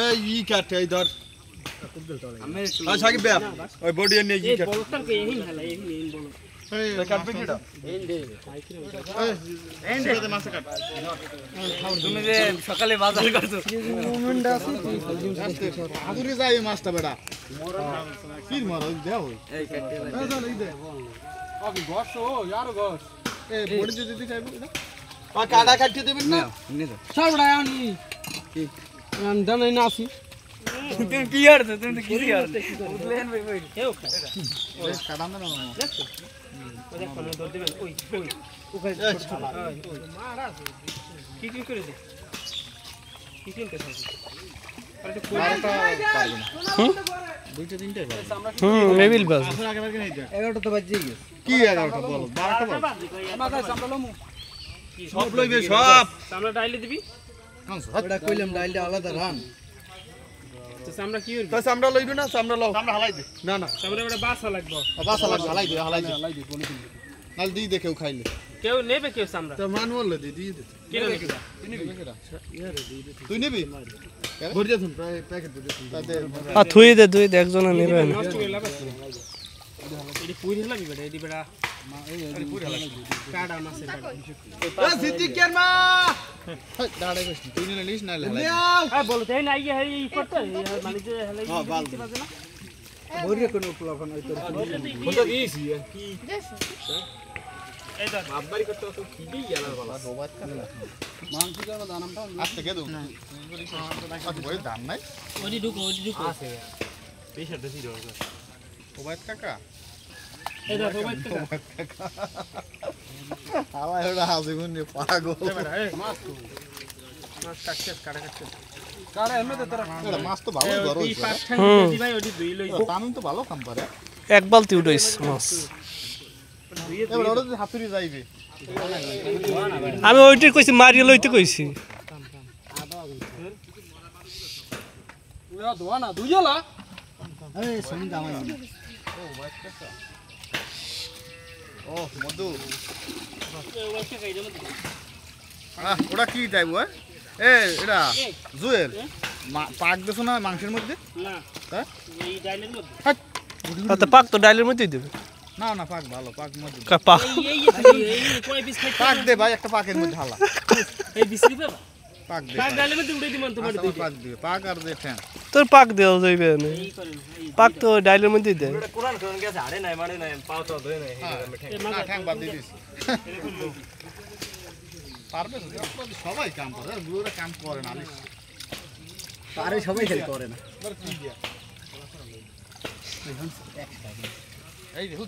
এই ই কাটে এই ধর আচ্ছা কি বে ওই বডি নিয়ে ই কাটে বলতাম কে এই মেলা এই বল এই কাটবে কিডা এই দে এই দে মাছ কাট তুমি যে সকালে বাজার করছো মোমেন্ট আছে আগুরি যাই মাছটা বেটা কি মার ওই দেও এই কাটতে এই চল এই দে আগে গস ও यार গস এই বডি যদি দিতে চাইবো এটা পা কাটা কাটতে দিবেন না নে তো ছাড়ড়া আনি কি জানাই না আসি তুমি কি করছো তুমি কি করছো উঠলেন ভাই ভাই এও খা এই কাটা না না দেখছো ওই দেখ কোন দর দিবেন ওই ওই ওখানে মারা কি কি করে দে কি কি করতে আছে আরে তো বারোটা পারবে না দুইটা তিনটা পারবে মেবিল বাস এখন আগে আগে নেই যা 11টা তো বাজে গেছে কি 11টা বলো 12টা বলো মাথা সামলামু সব লইবে সব সামনে ডাইলে দিবি কোন ওটা কইলাম ডাইলটা আলাদা রান তো সামনে কি হইবে তো সামরা লইবে না সামরা লও সামরা হালাই দে না না সামনে একটা বাসা লাগবে বাস হালাই দে কোন দিন নাল দি দে কেউ খাইলে কেউ নেবে কেউ সামনে তো মানুয়াল দে দি দে কি নেবে তুই নিবি ভরে যাতুন প্রায় প্যাকেট দে তাতে থুই দে একজনে নেবে না নষ্ট করে লাভ আছে এডি পুরি লাগবে বেটা এডি বেটা এই পুরি লাগবে কাটা মাছের কাটা এ সিদ্দিকের মা হাই দাঁড়াই বস তুই নিলে নিস না হালাই হ্যাঁ বলো তাই না ইয়ে এই করতে মানে যে হেলাই হ্যাঁ বাল বাজে না ভরিয়ে কোন প্লাফন ওই তোর কোনটা দিছি কি এই দাও বাবারি করতে তো কি দি গেল বাবা রোবাত কাটলা মাংস জানা দানামটা আস্তে কে দাও আজ বই দাম নাই ওডি ঢুকো আছে পেশাটা ছিল রোবাত কাকা এই দাও রোবাত আমার ওটা হাসিগুন নে পাগল মাছ কাটছে কাটা কাটছে কারে এমতে তোরা এটা মাছ তো ভালো বড় এই হইছে পাঁচ ঠান দি ভাই ওডি দুই লই কানুন তো ভালো কাম পারে এক বালতি উঠাইছ মাছ এবার ওটা যদি হাতুড়ি যাইবে আমি ওইটাই কইছি মারিয়ে লইতে কইছি ওয়া দোয়া না দুইজলা এই শুন দামাই ও মধু ওটা কি টাইপ ওই এ এটা জুয়েল পাক দেছো না মাংসের মধ্যে না হ্যাঁ এই ডাইলের মধ্যে তো পাক তো ডাইলের মধ্যেই দেবে না না পাক ভালো পাক মধ্যে পাক এই কয় পিস খাই পাক দে ভাই একটা পাকের মধ্যে হালা এই বিসরি পাবা পাক দে কাক ডাইলের মধ্যে উড়াই দিমান তোমার আচ্ছা, পাক দিবে পাক আর দে ঠ্যাং তোর পাক দেওয়া যাইবে না এই করেন পাক তো ডাইলের মধ্যেই দেয় কোরআন কোরআন গেছে আড়ে নাই মানে নাই পাও তো ধরে নাই না ঠ্যাং বাদ দিয়ে দিস পারবে সবাই কাম করে বুড়োরা কাম করে না আলিস আরে সবাই খেল করে না কি দিয়া এই দেখো